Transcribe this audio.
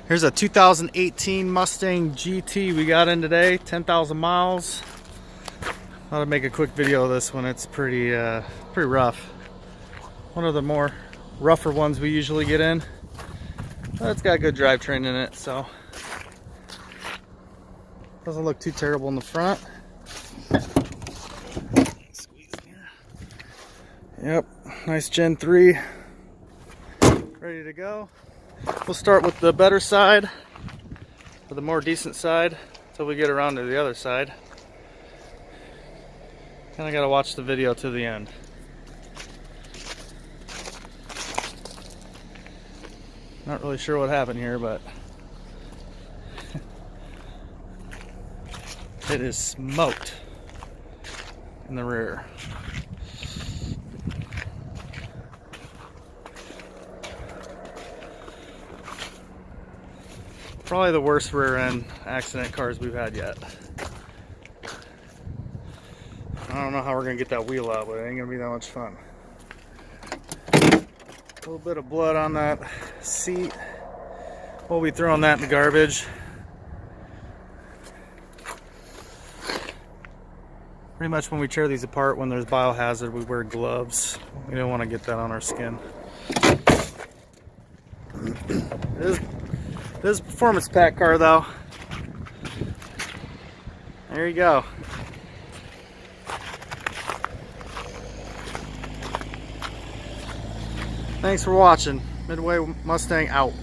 Here's a 2018 Mustang GT we got in today, 10,000 miles. Thought I'd make a quick video of this one. It's pretty rough. One of the more rougher ones we usually get in. But it's got a good drivetrain in it, so doesn't look too terrible in the front. Squeeze in here. Yep, nice Gen 3. Ready to go. We'll start with the better side, or the more decent side, until we get around to the other side. Kinda gotta watch the video to the end. Not really sure what happened here, but it is smoked in the rear. Probably the worst rear end accident cars we've had yet. I don't know how we're gonna get that wheel out, but it ain't gonna be that much fun. A little bit of blood on that seat. We'll be throwing that in the garbage. Pretty much when we tear these apart, when there's biohazard, we wear gloves. We don't want to get that on our skin. This is a performance pack car though. There you go. Thanks for watching. Midway Mustang out.